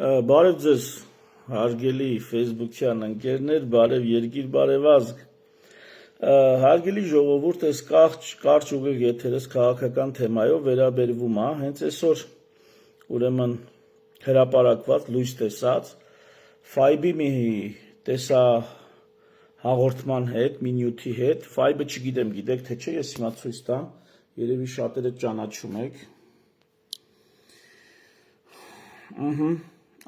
Բարև ձեզ, հարգելի Facebook-յան ընկերներ, բարև երկիր, բարև ազգ։ Հարգելի ժողովուրդ, այս կարճ ուղիղ եթերս քաղաքական թեմայով վերաբերվում է, հենց այսօր ուրեմն հրապարակված լույս տեսած Five-ի մի տեսա հաղորդման հետ, մի նյութի հետ, Five-ը չգիտեմ, գիտեք թե չէ, ես հիմա ցույց տամ, երևի շատերը ճանաչում եք։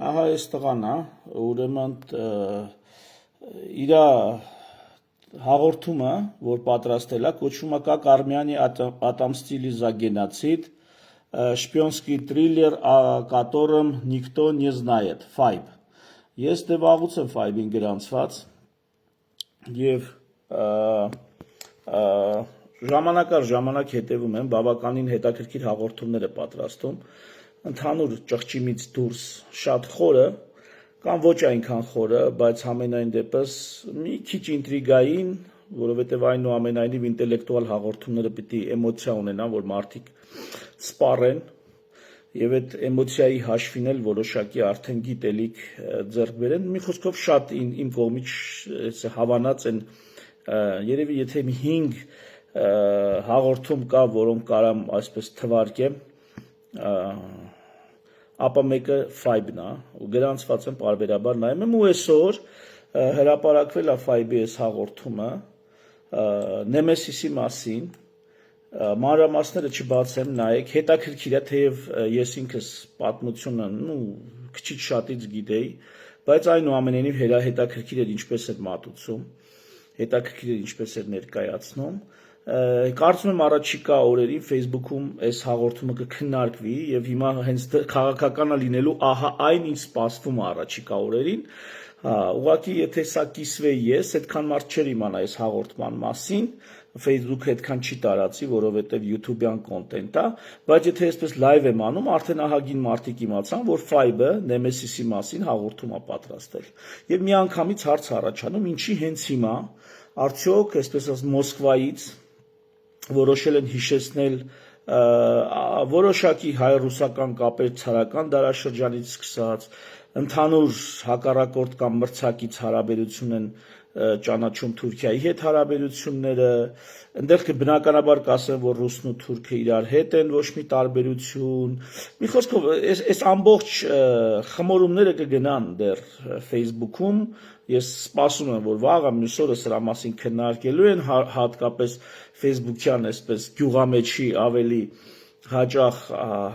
Ահա այս տղան է, ուրեմն իր հաղորդումը, որ պատրաստել է, կոչվում է «Как армяне отомстили за геноцид», շպիոնский триллер, о котором никто не знает, Five։ Ես դե վաղուց եմ Five-ին գրանցված և ժամանակ առ ժամանակ հետևում եմ, բավականին հետաքրքիր հաղորդումներ է պատրաստում, ընդհանուր ճղճիմից դուրս շատ խորը, կամ ոչ այնքան խորը, բայց համենայն դեպս մի քիչ ինտրիգային, որովհետև այնուամենայնիվ ինտելեկտուալ հաղորդումները պիտի էմոցիա ունենան, որ մարդիկ սպառեն, և այդ էմոցիայի հաշվին էլ որոշակի արդեն գիտելիք ձեռք բերեն, մի խոսքով շատ իմ կողմից հավանած են, երևի եթե մի 5 հաղորդում կա, որոնք կարամ այսպես թվարկեմ, ապա մեկը Five-ն է, ու գրանցված եմ պարբերաբար նայում եմ, ու այսօր հրապարակվել է Five-ի այս հաղորդումը Նեմեսիսի մասին, մանրամասները չբացեմ, նայեք, հետաքրքիր է, թեև ես ինքս պատմությունը քիչ շատից գիտեի, բայց այնուամենայնիվ հետաքրքիր էր ինչպես էր մատուցում, հետաքրքիր էր ինչպես էր ներկայացնում, կարծում եմ առաջիկա օրերին Facebook-ում այս հաղորդումը կքննարկվի և հիմա հենց քաղաքական է լինելու ահա այն ինչ սպասվում է առաջիկա օրերին, ուղղակի եթե սա կիսվեի ես, այդքան մարդ չէր իմանա այս հաղորդման մասին, Facebook-ը այդքան չի տարածի, որովհետև YouTube-յան կոնտենտ է, բայց եթե այսպես լայվ եմ անում, արդեն ահագին մարդիկ իմացան, որ Five-ը Նեմեսիսի մասին հաղորդում է պատրաստել։ Եվ միանգամից հարց առաջանում, ինչի հենց հիմա, արդյոք, այսպես ասած, Մոսկվայից որոշել են հիշեցնել որոշակի հայ-ռուսական կապեր ցարական դարաշրջանից սկսած, ընդհանուր հակառակորդ կամ մրցակից հարաբերություն են ճանաչում Թուրքիայի հետ հարաբերությունները, ընդեղ բնականաբար կասեմ, որ ռուսն ու թուրքը իրար հետ են, ոչ մի տարբերություն, մի խոսքով, այս ամբողջ խմորումները կգնան դեռ Facebook-ում, ես սպասում եմ, որ վաղը մյուս օրը սրա մասին քննարկելու են, հատկապես Facebook-յան այսպես գյուղամեջի ավելի հաճախ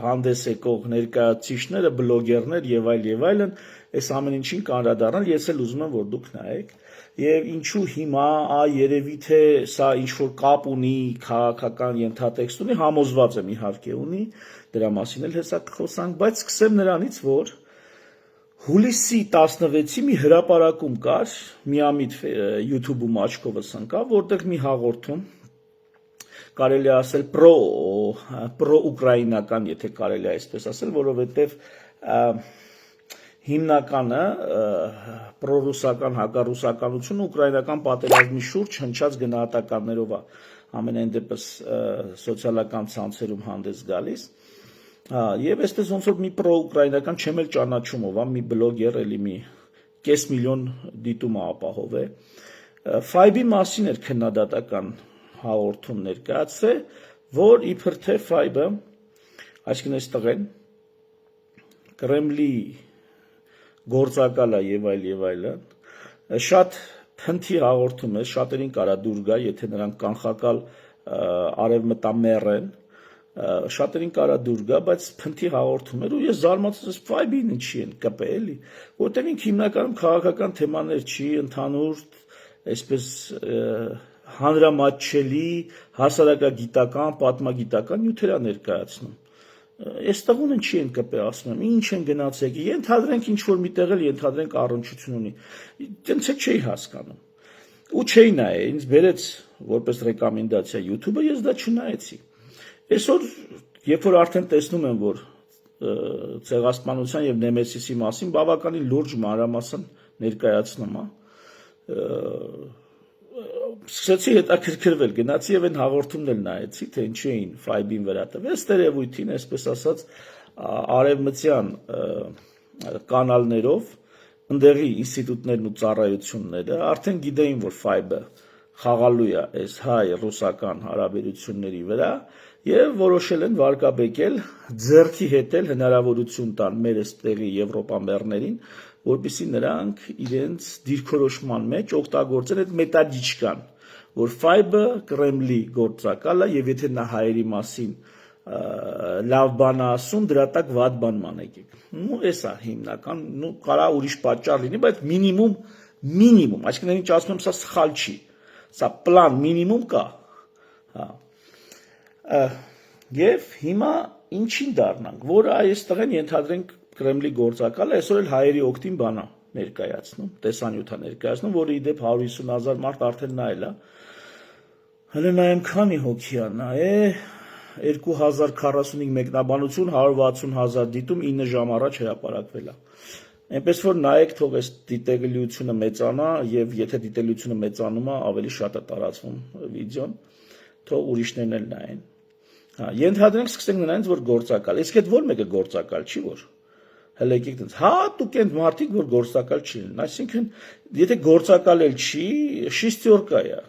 հանդես եկող ներկայացուցիչները, բլոգերներ եւ այլն, այս ամեն ինչին կանդրադառնալ, ես էլ ուզում եմ, որ դուք նայեք, եւ ինչու հիմա, երևի թե սա ինչ-որ կապ ունի, քաղաքական ենթատեքստ ունի, համոզված եմ իհարկե ունի, դրա մասին էլ հեսա կխոսանք, բայց սկսեմ նրանից, որ հուլիսի 16-ի մի հրապարակում կար, միամիտ YouTube-ում աչքովս ընկավ, որտեղ մի հաղորդում, կարելի ասել պրո-ուկրաինական, եթե կարելի այսպես ասել, որովհետև հիմնականը պրոռուսական հակառուսականությունը ուկրաինական պատերազմի շուրջ հնչած գնահատականներով է ամենայն դեպս սոցիալական ցանցերում հանդես գալիս, և այսպես ոնց որ մի պրո-ուկրաինական չեմ էլ ճանաչում ով, մի բլոգեր էլի մի կես միլիոն դիտում ապահով է, Five-ի մասին էր քննադատական հաղորդում ներկայացրել, որ իբր թե Five-ը, այսինքն այս տղեն, Կրեմլի գործակալ է եւ այլն, շատ փնթի հաղորդում է, շատերին կարա դուր գա, եթե նրանք կանխակալ արևմտամեռ են, շատերին կարա դուր գա, բայց փնթի հաղորդում էր, ու ես զարմացած եմ Five-ին ինչի են կպել, էլի, որտեղ ինքը հիմնականում քաղաքական թեմաներ չի, ընդհանուր, այսպես հանրամատչելի, հասարակագիտական, պատմագիտական նյութեր է ներկայացնում։ Այս տղուն ինչի են կպել, ասում եմ, ինչ են գնացեք, ենթադրենք ինչ-որ միտեղ էլ ենթադրենք առնչություն ունի, տենց է չէի հասկանում, ու չէի նայել, ինձ բերեց որպես ռեկոմենդացիա YouTube-ը, ես դա չնայեցի, այսօր, երբ որ արդեն տեսնում եմ, որ ցեղասպանության և Նեմեսիսի մասին բավականին լուրջ մանրամասն ներկայացնում է, սկսեցի հետաքրքրվել, գնացի եւ այն հաղորդումն էլ նայեցի, թե ինչու էին Five-ին վրա տվել, ըստ երևույթին, այսպես ասած, արևմտյան կանալներով ընդեղի ինստիտուտներն ու ծառայությունները արդեն գիտեին, որ Fiber խաղալու է այս հայ-ռուսական հարաբերությունների վրա եւ որոշել են վարկաբեկել ձեռքի հետել հնարավորություն տան մեր այստեղի եվրոպամերներին, որպեսզի նրանք իրենց դիրքորոշման մեջ օգտագործեն այդ մետադիչկան, որ Fiber Կրեմլի գործակալ է եւ եթե նա հայերի մասին լավ բան ասում, դրա տակ վատ բան մանեկեք։ Ու էսա հիմնական, կարա ուրիշ պատճառ լինի, բայց մինիմում, այսինքն ինչ ասում եմ, սա սխալ չի։ Սա պլան մինիմում կա։ Հա։ Եվ հիմա ինչին դառնանք, որը այստեղ են ենթադրենք Կրեմլի գործակալը, այսօր էլ հայերի օգտին բանա ներկայացնում, տեսանյութա ներկայացնում, որը ի դեպ 150,000 մարդ արդեն նայել է։ Հələ նայեմ քանի հոգի է նայել 2045 մեկնաբանություն, 160,000 դիտում 9 ժամ առաջ հրապարակվել է։ Այնպես որ նայեք, թող այս դիտելիությունը մեծանա եւ եթե դիտելիությունը մեծանում է, ավելի շատ է տարածվում վիդեոն, թող ուրիշներն էլ նայեն։ Հա, ենթադրենք սկսենք նրանից, որ գործակալ։ Իսկ այդ որ մեկը գործակալ չի, որ հələ եկեք դից։ Հա, դուք են մարդիկ, որ գործակալ չի լինեն։ Այսինքն, եթե գործակալ էլ չի, շիստյորկա է։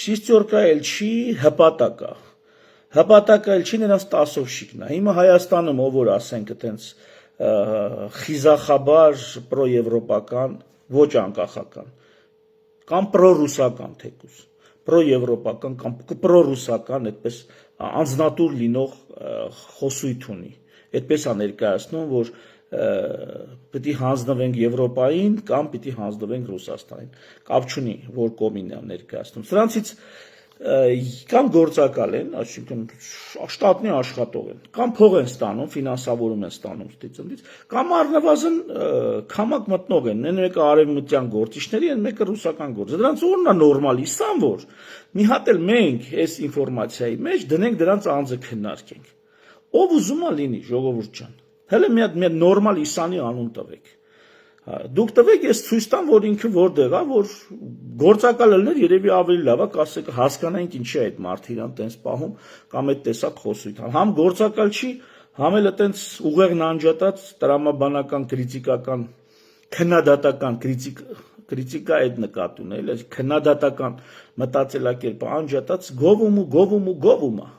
Շիստյորկա էլ չի, հպատակա։ Հպատակը էլ չի, նրանց 10-ով շիկն է։ Հիմա Հայաստանում ով որ ասենք այտենց խիզախաբար պրոեվրոպական, ոչ անկախական, կամ պրոռուսական թեկուզ, պրոեվրոպական կամ պրոռուսական, այդպես անձնատուր լինող խոսույթ ունի։ Այդպես է ներկայացնում, որ պիտի հանձնվենք Եվրոպային կամ պիտի հանձնվենք Ռուսաստանին։ Կապ չունի, որ կողմին է ներկայացնում։ Սրանցից կամ գործակալ են, այսինքն շտատնի աշխատող են, կամ փող են ստանում, ֆինանսավորում են ստանում ստիծնդից, կամ առնվազն քամակ մտնող են, են մեկը արևմտյան գործիչների, են մեկը ռուսական գործ։ Դրանց ո՞րն է նորմալիստան, որ մի հատ էլ մենք այս ինֆորմացիայի մեջ դնենք դրանց անձը քննարկենք։ Ով ուզում է լինի, ժողովուրդ ջան։ Հələ մի հատ նորմալ իսանի անուն տվեք։ Դուք տվեք, ես ցույց տամ, որ ինքը որտեղ է, որ գործակալ ելներ երևի ավելի լավ է, կասեք հասկանանք ինչի է այդ մարդը իրան տենց պահում կամ այդ տեսակ խոսույթ։ Համ գործակալ չի, համ էլ այտենց ուղեղ նանջատած տրամաբանական քրիտիկական քննադատական քրիտիկա այդ նկատուն է, էլի քննադատական մտածելակերպը անջատած գովում է։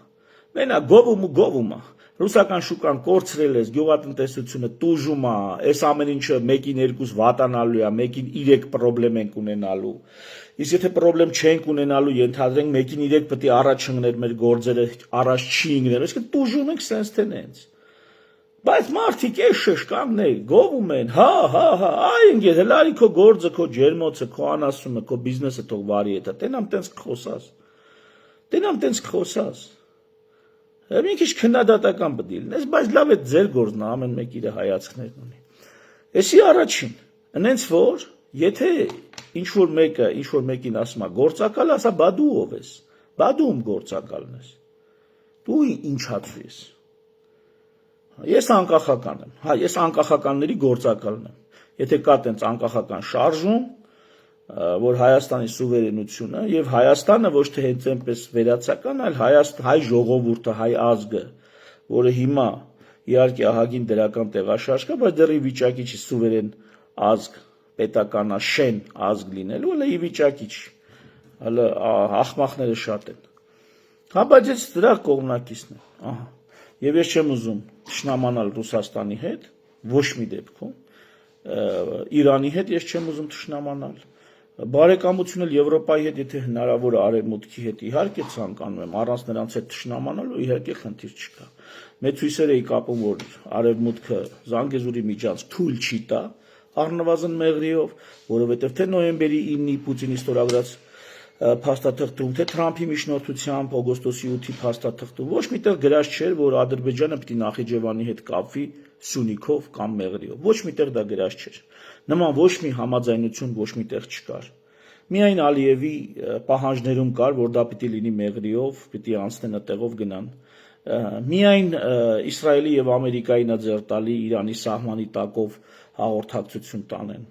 Մենա գովում է։ Ռուսական շուկան կորցրել է, գյուղատնտեսությունը տուժում է, այս ամեն ինչը մեկին երկուս վատանալու է, մեկին 3 պրոբլեմ ենք ունենալու։ Իսկ եթե պրոբլեմ չենք ունենալու, ենթադրենք մեկին 3 պետք է առաջ ընկներ մեր գործերը, առաջ չի ընկներ, այսինքն տուժում ենք sense թե նենց։ Բայց մարդիկ էշ կանգնել, գովում են, հա, այ ընկեր, հələ արի քո գործը, քո ջերմոցը, քո անասունը, քո բիզնեսը թող վարի հետ, տենամ տենց կխոսաս։ Մի քիչ քննադատական պետք է լինես, բայց լավ է ձեր գործն է, ամեն մեկ իր հայացքներն ունի։ Էսի առաջին, այնց որ եթե ինչ որ մեկին ասում է գործակալ, ասա բա դու ով ես։ Բա դու ում գործակալն ես։ Դու ինչացու ես։ Ես անկախական եմ։ Հա, ես անկախականների գործակալն եմ։ Եթե կա տենց անկախական շարժում, որ Հայաստանի սուվերենությունը եւ Հայաստանը ոչ թե հենց այնպես վերացական, այլ հայ ժողովուրդը, հայ ազգը, որը հիմա իհարկե ահագին դրական տեղաշարժ կա, բայց դեռ ի վիճակի չի սուվերեն ազգ, պետականաշեն ազգ լինելու, հələ ի վիճակի չի, հələ ախմախները շատ են։ Հա, բայց ես դրա կողմնակիցն եմ, ահա։ Եվ ես չեմ ուզում թշնամանալ Ռուսաստանի հետ, ոչ մի դեպքում, Իրանի հետ ես չեմ ուզում թշնամանալ։ Բարեկամություն էլ Եվրոպայի հետ, եթե հնարավոր է Արևմուտքի հետ իհարկե ցանկանում եմ, առանց նրանց հետ թշնամանալու իհարկե խնդիր չկա։ Մեծ հույսեր էի կապում, որ Արևմուտքը Զանգեզուրի միջանցք թույլ չի տա, առնվազն մեղրիով, որովհետև թե նոյեմբերի 9-ի Պուտինի ստորագրած փաստաթղթում, թե Թրամփի միջնորդությամբ օգոստոսի 8-ի փաստաթղթում ոչ միտեղ գրած չէր, որ Ադրբեջանը պիտի Նախիջևանի հետ կապվի Սյունիքով կամ Մեղրիով։ Ոչ միտեղ դա գրած չէր։ Նման ոչ մի համաձայնություն ոչ միտեղ չկար։ Միայն Ալիևի պահանջներում կար, որ դա պիտի լինի Մեղրիով, պիտի անցնեն այդտեղով գնան։ Միայն Իսրայելի եւ Ամերիկայի նա ձեռ տալի Իրանի սահմանի տակով հաղորդակցություն տանեն։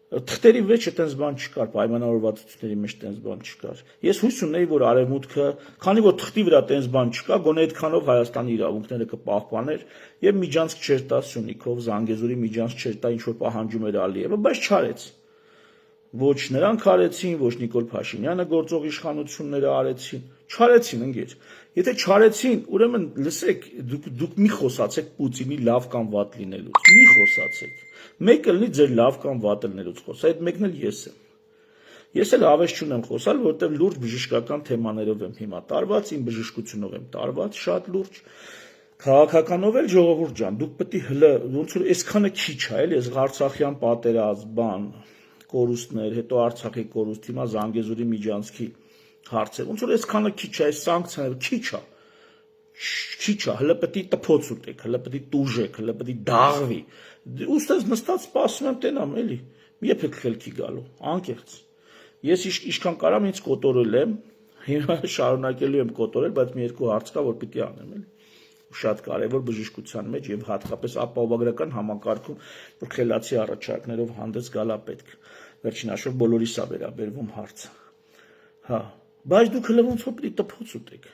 Թղթերի մեջ այդպես բան չկար, պայմանավորվածությունների մեջ այդպես բան չկար։ Ես հույս ունեի, որ արևմուտքը, քանի որ թղթի վրա այդպես բան չկա, գոնե այդքանով Հայաստանի իրավունքները կպահպաներ եւ միջանցք չէր տա Սյունիքով, Զանգեզուրի միջանցք չէր տա ինչ որ պահանջում էր Ալիևը, բայց չարեց։ Ոչ նրանք արեցին, ոչ Նիկոլ Փաշինյանը գործող իշխանությունները արեցին, չարեցին ընկեր։ Եթե չարեցին, ուրեմն լսեք, դուք մի խոսացեք Պուտինի լավ կամ վատ լինելուց, մի խոսացեք։ Մեկը լինի ձեր լավ կամ վատ լինելուց խոսա, այդ մեկն էլ ես եմ։ Ես էլ հավես չունեմ խոսալ, որտեղ լուրջ բժշկական թեմաներով եմ հիմա տարված, իմ բժշկությունով եմ տարված, շատ լուրջ։ Քաղաքականով էլ ժողովուրդ ջան, դուք պետք է հլը ոնց որ այսքանը քիչ է, էլի, այս Արցախյան պատերազմ, բան, կորուստներ, հետո Արցախի կորուստ, հիմա Զանգեզուրի միջանցքի հարցը։ Ոնց որ այսքանը քիչ է, այս սանկցիաները քիչ է, հլը պետք է տփոց ուտեք, հլը պետք է տուժեք, հլը պետք է դաղվի։ Ուստեղ նստած սպասում եմ տենամ, էլի։ Երբ եք խելքի գալու, անկեղծ։ Ես ինչքան կարամ ինձ կոտորել եմ, հիմա շարունակելու եմ կոտորել, բայց մի երկու հարց կա, որ պիտի անեմ, էլի։ Շատ կարևոր բժշկության մեջ եւ հատկապես ապահովագրական համակարգում, որ խելացի առաջարկներով հանդես գալա պետք։ Վերջին հաշվով բոլորիս է վերաբերվում հարցը։ Հա, բայց դուք հələ ոնց որ պիտի տփոց ուտեք։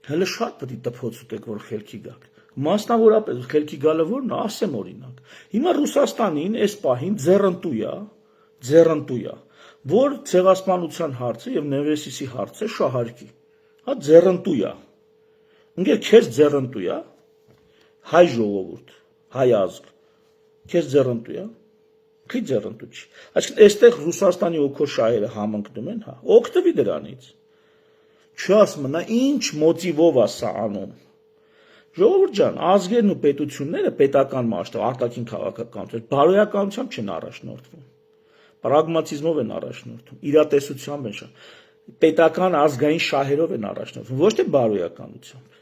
Հələ շատ պիտի տփոց ուտեք, որ խելքի գաք։ Մասնավորապես խելքի գալը որն է, ասեմ օրինակ։ Հիմա Ռուսաստանին այս պահին ձեռնտու է, որ ցեղասպանության հարցը եւ Նևեսիսի հարցը շահարկի։ Հա, ձեռնտու է։ Ընկեր, քեզ ձեռնտու է, հայ ժողովուրդ, հայ ազգ, քեզ ձեռնտու է, քիչ ձեռնտու չի։ Այսինքն, այստեղ Ռուսաստանի օգո շահերը համընկնում են, հա, օգտվի դրանից։ Չասում նա ինչ մոտիվով է սա անում։ Ժողովուրդ ջան, ազգերն ու պետությունները պետական մասշտաբով, արտաքին քաղաքականությամբ, բարոյականությամբ չեն առաջնորդվում, պրագմատիզմով են առաջնորդվում, իրատեսությամբ են, պետական ազգային շահերով են առաջնորդվում, ոչ թե բարոյականությամբ։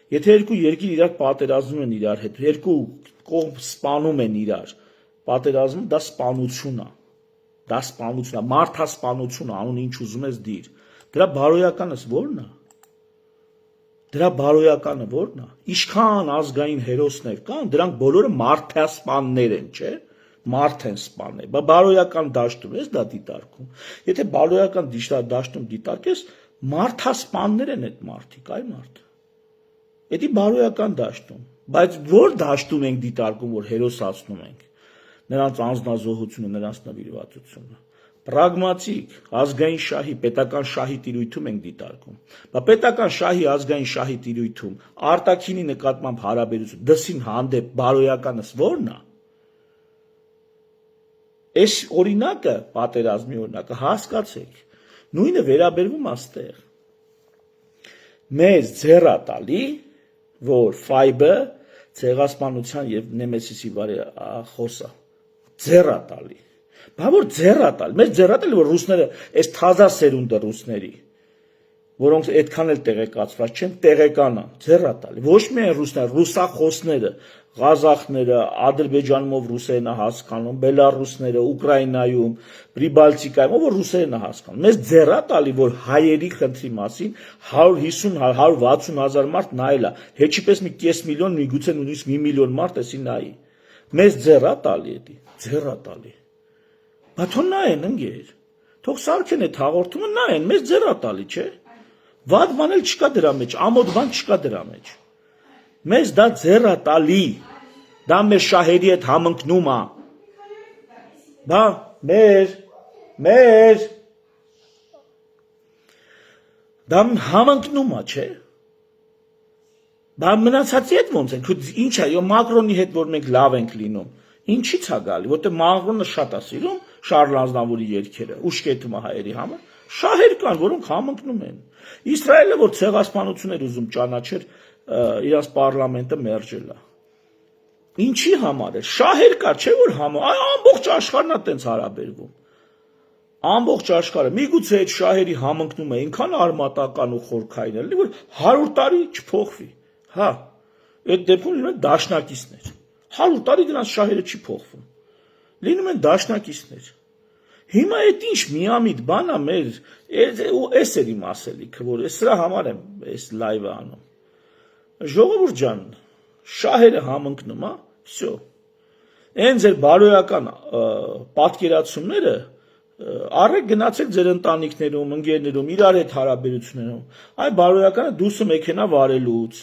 Եթե երկու երկիր իրար պատերազմում են իրար հետ, երկու կողմ սպանում են իրար, պատերազմում դա սպանություն է, մարդասպանություն է, անուն ինչ ուզում ես դիր։ Դրա բարոյականս ո՞րն է։ Դրա բարոյականը ո՞րն է։ Ինչքան ազգային հերոսներ կան, դրանք բոլորը մարդասպաններ են, չէ՞։ Մարդ են սպանել։ Բա բարոյական դաշտում ես դա դիտարկում։ Եթե բարոյական դաշտում դիտարկես, մարդասպաններ են այդ մարդիկ, այ մարդ։ Դա բարոյական դաշտում, բայց որ դաշտում ենք դիտարկում, որ հերոսացնում ենք նրանց անձնազոհությունը, նրանց նվիրվածությունը։ Պրագմատիկ, ազգային շահի, պետական շահի տիրույթում ենք դիտարկում։ Բա պետական շահի, ազգային շահի տիրույթում արտաքինի նկատմամբ հարաբերություն, դսին հանդեպ բարոյականս ո՞րն է։ Այս օրինակը, պատերազմի օրինակը հասկացեք, նույնը վերաբերվում աստեղ։ Մեզ ձեռա տալի, որ ֆայբը ցեղասպանության եւ Նեմեսիսի բարի խոսա ձեռա տալի։ Բա որ ձեռա տալի, մեզ ձեռա տալի, որ ռուսները այս թազա սերունդը ռուսների, որոնք այդքան էլ տեղեկացված չեն, տեղեկանա, ձեռա տալի։ Ոչ միայն ռուսները, ռուսախոսները, ղազախները, Ադրբեջանում ռուսերեն է հասկանում, բելառուսները, Ուկրաինայում, Պրիբալտիկայում, որ ռուսերեն է հասկանում։ Մեզ ձեռա տալի, որ հայերի խնդրի մասին 150-160 հազար մարդ նայել է, հեչիպես մի կես միլիոն, միգուցե նույնիսկ 1 միլիոն մարդ էսի նայի։ Մեզ ձեռա տալի էդի, ձեռա տալի։ Բա թող նայեն ընկեր, թող սարքեն այդ հաղորդումը նայեն, մեզ ձեռա տալի, չէ։ Վատ բան էլ չկա դրա մեջ, ամոթ բան չկա դրա մեջ։ Մեզ դա ձեռա տալի, դա մեր շահերի հետ համընկնում է։ Բա մեր դա համընկնում է, չէ։ Բա մնացածի հետ ոնց ենք, ինչ է, Մակրոնի հետ որ մենք լավ ենք լինում, ինչի՞ց է գալի, որտեղ Մակրոնը շատ է սիրում Շարլ Ազնավուրի երգերը, ուշկեթում է հայերի համար, շահեր կան, որոնք համընկնում են։ Իսրայելը որ ցեղասպանություն էր ուզում ճանաչել, իրաց պարլամենտը մերժել է։ Ինչի համար է, շահեր կա, չէ որ ամբողջ աշխարհն է տենց հարաբերվում։ Ամբողջ աշխարհը, միգուցե այդ շահերի համընկնումը այնքան արմատական ու խորքային է, որ 100 տարի չփոխվի։ Հա, այդ դեպքում լինում են դաշնակիցներ։ 100 տարի դրանց շահերը չի փոխվում։ Լինում են դաշնակիցներ։ Հիմա այդ ինչ միամիտ բան է մեր, էս էր իմ ասելիքը, որ սրա համար եմ այս լայվը անում։ Ժողովուրդ ջան, շահերը համընկնում, հա, всё։ Այն ձեր բարոյական պատկերացումները առեք գնացեք ձեր ընտանիքներում, ընկերներում, իրար հետ հարաբերություններում, այ բարոյականը դուսը մեքենա վարելուց,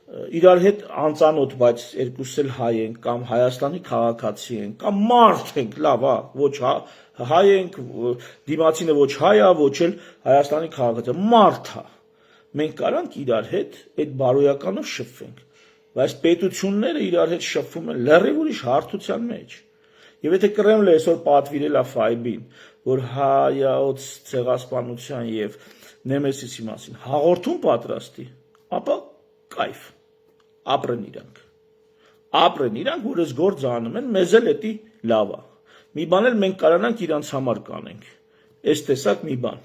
իրար հետ անծանոթ, բայց երկուս էլ հայ ենք, կամ Հայաստանի քաղաքացի ենք, կամ մարդ ենք, լավ, ոչ հայ ենք, դիմացինը ոչ հայ է, ոչ էլ Հայաստանի քաղաքացի, մարդ է, մենք կարանք իրար հետ այդ բարոյականով շփվենք, բայց պետությունները իրար հետ շփվում են լրիվ ուրիշ հարթության մեջ, եւ եթե Կրեմլը այսօր պատվիրել է Ֆայբին, որ հայոց ցեղասպանության եւ Նեմեսիսի մասին հաղորդում պատրաստի, ապա կայֆ, ապրեն իրանք, որ այս գործը անում են, մեզ էլ էտի լավ է, մի բան էլ մենք կարանանք իրանց համար կանենք, այս տեսակ մի բան,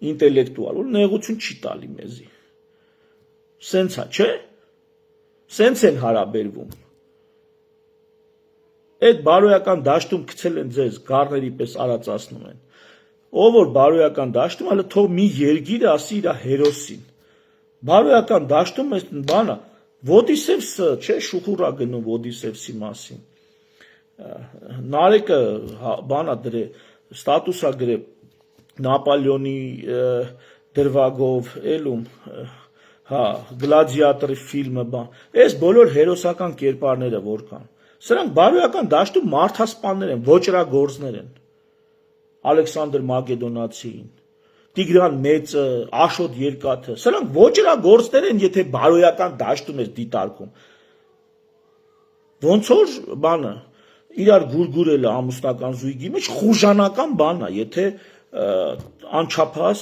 ինտելեկտուալ, որ նեղություն չի տալի մեզի, սենց է, չէ, սենց են հարաբերվում, այդ բարոյական դաշտում գցել են ձեզ, գառների պես արածացնում են, ով որ բարոյական դաշտում, հələ թող մի երկիր ասի իր հերոսին, բարոյական դաշտում այս բանը, Ոդիսևսը, չէ, շուխուրա գնում Ոդիսևսի մասին, Նարեկը բանա դրե, ստատուսա գրե Նապոլեոնի դրվագով էլում, գլադիատորի ֆիլմը բան, այս բոլոր հերոսական կերպարները որ կան, սրանք բարոյական դաշտում մարդասպաններ են, ոճրագործներ են, Ալեքսանդր Մակեդոնացին, Տիգրան Մեծը, Աշոտ Երկաթը, սրանք ոճրագործներ են, եթե բարոյական դաշտում ես դիտարկում, ոնց որ բանը, իրար գուրգուրելը ամուսնական զույգի մեջ խուժանական բան է, եթե անչափահաս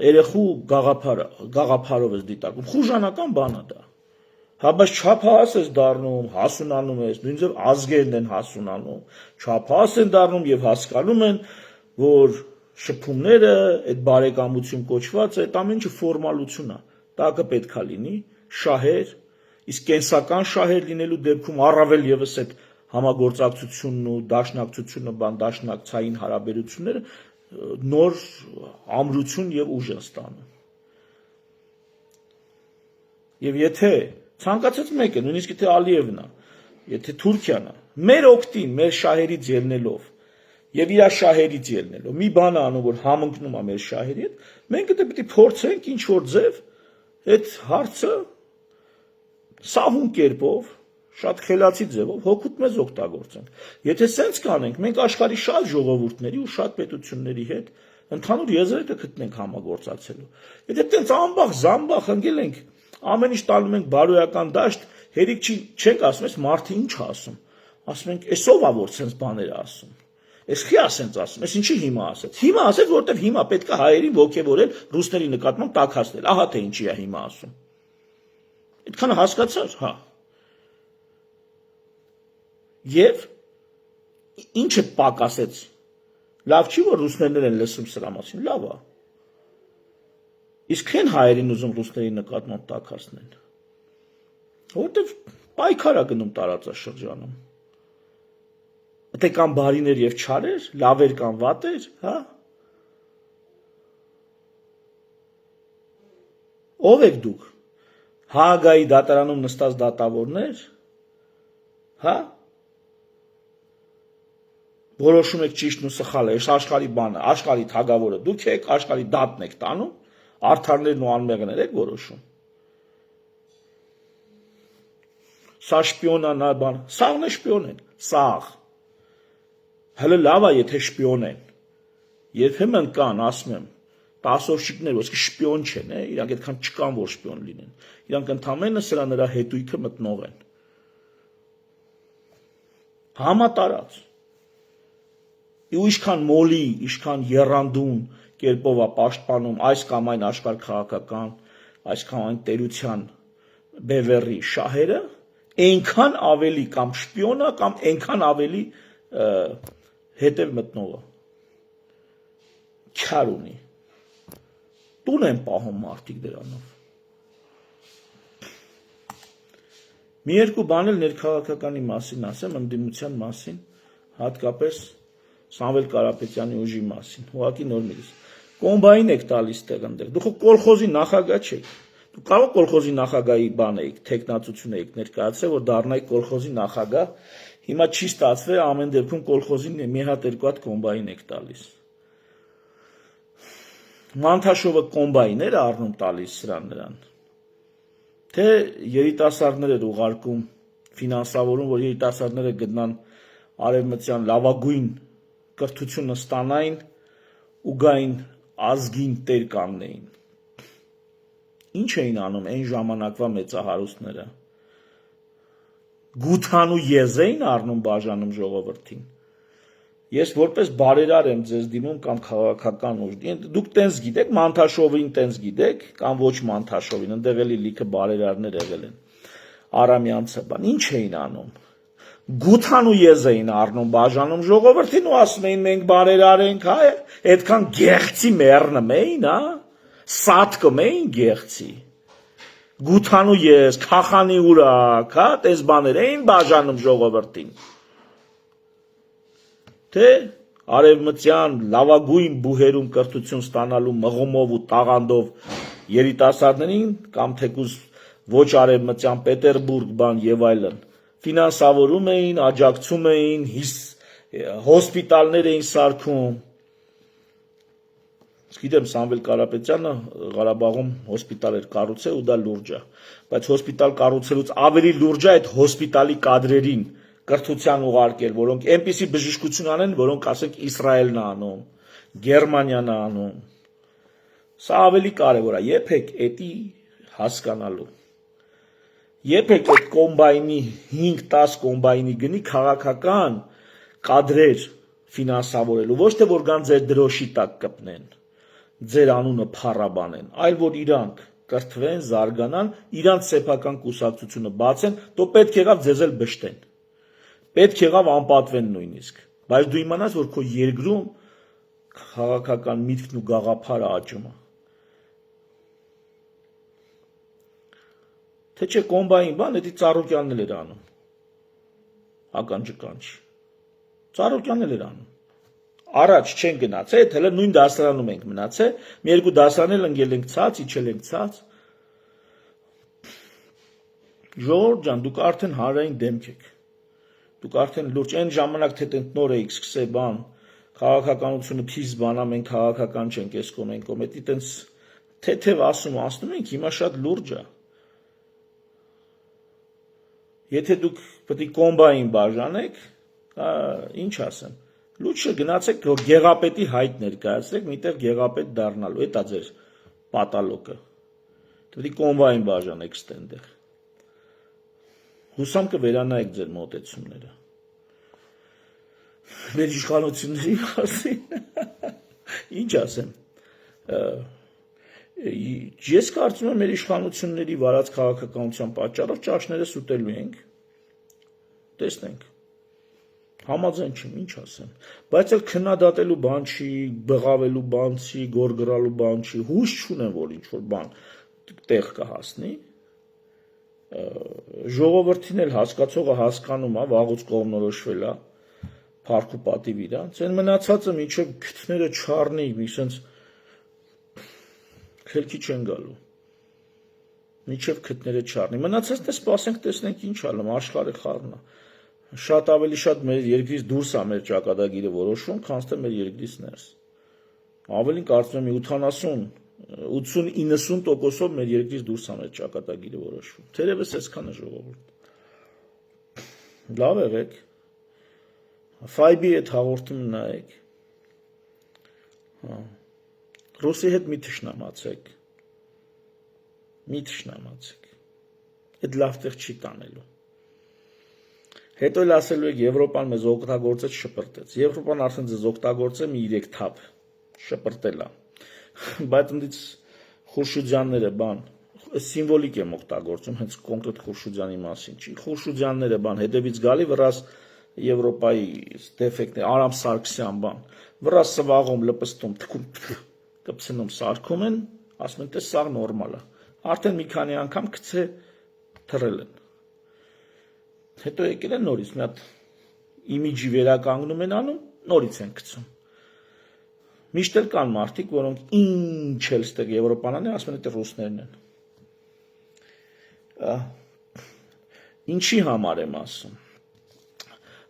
երեխու գաղափարով ես դիտարկում, խուժանական բան է դա, բայց չափահաս ես դառնում, հասունանում ես, նույնիսկ ազգերն են հասունանում, չափահաս են դառնում եւ հասկանում են, որ շփումները, այդ բարեկամություն կոչված, այդ ամեն ինչը ֆորմալություն է, դա կպետք է լինի, շահեր, իսկ կենսական շահեր լինելու դեպքում առավել եւս այդ համագործակցությունն ու դաշնակցությունը, դաշնակցային հարաբերությունները նոր ամրություն եւ ուժ են ստանում։ Եվ եթե ցանկացած մեկը, նույնիսկ եթե Ալիևն է, եթե Թուրքիան է, մեր օգտին, մեր շահերից ելնելով եւ իր շահերից ելնելով, մի բան անում, որ համընկնում է մեր շահերի հետ, մենք դա պետք է փորձենք ինչ որ ձև այդ հարցը սահուն կերպով, շատ խելացի ձևով հոգուտ մեզ օգտագործենք։ Եթե սենց կանենք, մենք աշխարհի շատ ժողովուրդների ու շատ պետությունների հետ ընդհանուր եզրեր կգտնենք համագործակցելու։ Եթե տենց ամբախ զամբախ ընկել ենք, ամեն ինչ տալու ենք բարոյական դաշտ, հերիք չենք ասում, այս մարդը ինչ է ասում։ Ասում ենք, «Էսով է որ սենց բաներ ասում»։ Էս խի ասենց ասում, էս ինչի հիմա ասեց։ Հիմա ասեց, որտեվ հիմա պետք է հայերին ոգևորել, ռուսների նկատմամբ տաքացնել։ Ահա թե ինչի է հիմա ասում։ Այդքանը հասկացա՞ր, հա։ Եվ ինչը պակասեց։ Լավ չի, որ ռուսներն են լսում սրա մասին, լավ է։ Իսկ են հայերին ուզում ռուսների նկատմամբ տաքացնել։ Որտեվ պայքար է գնում տարածաշրջանում։ Թե կան բարիներ եւ չարեր, լավեր կան վատեր, հա։ Ո՞վ եք դուք։ Հագայի դատարանում նստած դատավորներ, հա։ Որոշում եք ճիշտն ու սխալը, այս աշխարհի բանը, աշխարհի թագավորը դուք եք, աշխարհի դատն եք տանում, արդարներն ու անմեղները եք որոշում։ Սա շպիոնանա բան, սաղն է շպիոն են, սաղ։ Հələ լավ է, եթե շպիոն են։ Երբեմն կան, ասում եմ, տասովշիկներ, որ շպիոն չեն, իրանք այդքան չկան, որ շպիոն լինեն։ Իրանք ընդամենը սրա նրա հետույքը մտնող են։ Համատարած։ Ու ինչքան մոլի, ինչքան եռանդուն կերպով է պաշտպանում այս կամ այն աշխարհքաղաքական, այս կամ այն տերության բևեռի շահերը, այնքան ավելի կամ շպիոնը կամ այնքան ավելի հետև մտնողը քար ունի, տուն են պահում մարդիկ դրանով։ Մի երկու բան էլ ներքաղաքականի մասին ասեմ, ընդդիմության մասին, հատկապես Սամվել Կարապետյանի ուժի մասին, ուղղակի նոր միգս։ Կոմբայն եք տալիս տեղ ընդեղ, դուք կոլխոզի նախագահ չեք, Դու կարող կոլխոզի նախագահի բան էիք, տեխնացություն էիք ներկայացրել, որ դառնայիք կոլխոզի նախագահ, հիմա չի ստացվել, ամեն դեպքում կոլխոզին մի հատ երկու հատ կոմբայն եք տալիս։ Մանթաշովը կոմբայն էր առնում տալիս սրան նրան, թե երիտասարդներ էր ուղարկում, ֆինանսավորում, որ երիտասարդները գտնան արևմտյան լավագույն կրթությունը ստանային ու գային ազգին տեր կանգնեին։ Ինչ էին անում այն ժամանակվա մեծահարուստները։ Գութանու եզ էին առնում բաժանում ժողովրդին։ Ես որպես բարերար եմ ձեզ դիմում կամ քաղաքական ուժ։ Դուք տենց գիտեք, Մանթաշովին տենց գիտեք, կամ ոչ Մանթաշովին, ընդեղ էլի լիքը բարերարներ եղել են։ Արամյանցը բան, ինչ էին անում։ Գութանու եզ էին առնում բաժանում ժողովրդին ու ասում էին մենք բարերար ենք, հա, այդքան գեղցի մեռնում էին, հա, սատկում էին գեղցի։ Գութանու ես, քախանի ուրակ, հա, տես բաներ էին բաժանում ժողովրդին։ Թե արևմտյան լավագույն բուհերում կրթություն ստանալու մղումով ու տաղանդով երիտասարդներին կամ թեկուզ ոչ արևմտյան Պետերբուրգ բան եւ այլն ֆինանսավորում էին, աջակցում էին, հոսպիտալներ էին սարքում։ Գիտեմ Սամվել Կարապետյանը Ղարաբաղում հոսպիտալ էր կառուցել ու դա լուրջ է, բայց հոսպիտալ կառուցելուց ավելի լուրջ է այդ հոսպիտալի կադրերին կրթության ուղարկել, որոնք այնպիսի բժշկություն անեն, որոնք ասենք Իսրայելն է անում, Գերմանիան է անում։ Սա ավելի կարևոր է, եփեք էդի հասկանալու։ Եփեք այդ կոմբայնի 5-10 կոմբայնի գնի քաղաքական կադրեր ֆինանսավորելու, ոչ թե որ գան ձեր դրոշի տակ կպնեն, ձեր անունը փառաբանեն, այլ որ իրանք կրթվեն, զարգանան, իրանք սեփական կուսակցությունը բացեն, તો պետք եղավ ձեզ էլ բշտեն։ Պետք եղավ անպատվեն նույնիսկ, բայց դու իմանաս, որ քո երկրում քաղաքական միտքն ու գաղափարը աճում է։ Թե չէ կոմբային բան, դա Ծառուկյանն էլ էր անում։ Ականջկանչ։ Ծառուկյանն էլ էր անում։ Առաջ չեն գնացել, այդ հələ նույն դասարանում ենք մնացել, մի երկու դասարան էլ ընկել ենք ցած, իջել ենք ցած։ Ժողովուրդ ջան, դուք արդեն հանրային դեմք եք։ Դուք արդեն լուրջ այն ժամանակ թե տենց նոր էիք սկսել բան, քաղաքականությունը փիս բանա, մենք քաղաքական չենք, էս կողմ ենք, դա տենց թեթև ասում ենք, հիմա շատ լուրջ է։ Եթե դուք պետք է կոմբային բաժանեք, ինչ ասեմ, լույսը գնացեք գեղապետի հայտ ներկայացրեք, միտեղ գեղապետ դառնալու, դա ձեր պատալոկը։ Պետք է կոմբային բաժանեք ստենդեղ։ Հուսամ կվերանայեք ձեր մոտեցումները։ Մեր իշխանությունների մասին, ինչ ասեմ, ես կարծում եմ մեր իշխանությունների վարած քաղաքականության պատճառով ճաշներս ուտելու ենք, տեսնենք, համաձայն չեմ, ինչ ասեմ, բայց էլ քննադատելու բան չի, բղավելու բան չի, գորգրալու բան չի, հույս չունեմ, որ ինչ-որ բան տեղ կհասնի, ժողովրդին էլ հասկացողը հասկանում է, վաղուց կողմնորոշվել է, փառք ու պատիվ իրանց, այն մնացածը մինչև քթները չառնի, մի սենց խելքի չեն գալու, մինչև քթները չառնի, մնացածն է սպասենք, տեսնենք ինչ ալում, աշխարհը խառն է, շատ ավելի շատ մեր երկրից դուրս է մեր ճակատագիրը որոշում, քան թե մեր երկրից ներս, ավելին կարծում եմ 80-90%-ով մեր երկրից դուրս է մեր ճակատագիրը որոշում, թերևս այսքանը ժողովուրդ, լավ եղեք, Ֆայբի այդ հաղորդումը նայեք, Ռուսի հետ մի թշնամացեք, այդ լավ տեղ չի տանելու, հետո էլ ասելու եք Եվրոպան մեզ օգտագործեց շպրտեց, Եվրոպան արդեն ձեզ օգտագործել մի 3 թափ, շպրտել է, բայց ընդից Խուրշուդյանները բան, սիմվոլիկ եմ օգտագործում, հենց կոնկրետ Խուրշուդյանի մասին չի, Խուրշուդյանները բան, հետևից գալի վրաս Եվրոպայի դեֆեկտներ, Արամ Սարգսյան բան, վրաս սվաղում, լպստում, թքում, կպցնում, սարքում են, ասում են, տես սաղ նորմալ է, արդեն մի քանի անգամ կցե թրել են, հետո եկել են նորից, մի հատ իմիջի վերականգնում են անում, նորից են կցում, միշտ էլ կան մարդիկ, որոնք ինչ էլ ստեղ Եվրոպան անի, ասում են, դա ռուսներն են, Ինչի համար եմ ասում։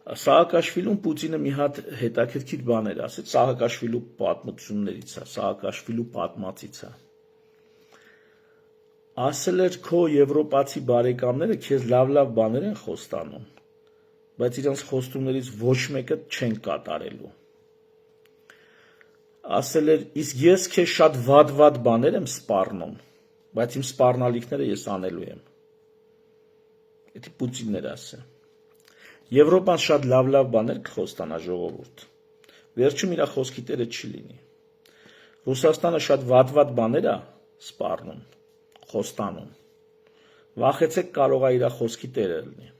Սահակաշվիլուն Պուտինը մի հատ հետաքրքիր բաներ ասեց, Սահակաշվիլու պատմություններից է, Սահակաշվիլու պատմածից է։ Ասել էր քո եվրոպացի բարեկամները քեզ լավ բաներ են խոստանում, բայց իրենց խոստումներից ոչ մեկը չեն կատարելու։ Ասել էր իսկ ես քեզ շատ վատ բաներ եմ սպառնում, բայց իմ սպառնալիքները ես անելու եմ։ Դա Պուտինն էր ասել։ Եվրոպան շատ լավ բաներ կխոստանա ժողովուրդ։ Վերջում իր խոսքի տերը չի լինի։ Ռուսաստանը շատ վատ բաներ է սպառնում, խոստանում։ Վախեցեք կարող է իր խոսքի տերը լինի։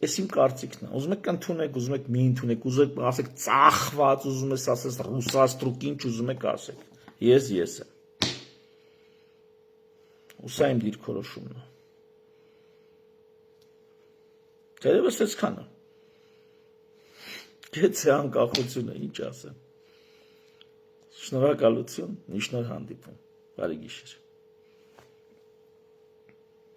Էս իմ կարծիքն է։ Ուզում եք ընդունեք, ուզում եք մի ընդունեք, ուզում եք ասեք ծախված, ուզում եք ասես ռուսաստրուկ, ինչ ուզում եք ասեք։ Ես եմ։ Ու սա իմ դիրքորոշումն է։ Դերևս այսքանը։ Գեցե անկախությունը, ինչ ասեմ։ Շնորհակալություն, մի շնորհ հանդիպում։ Բարի գիշեր։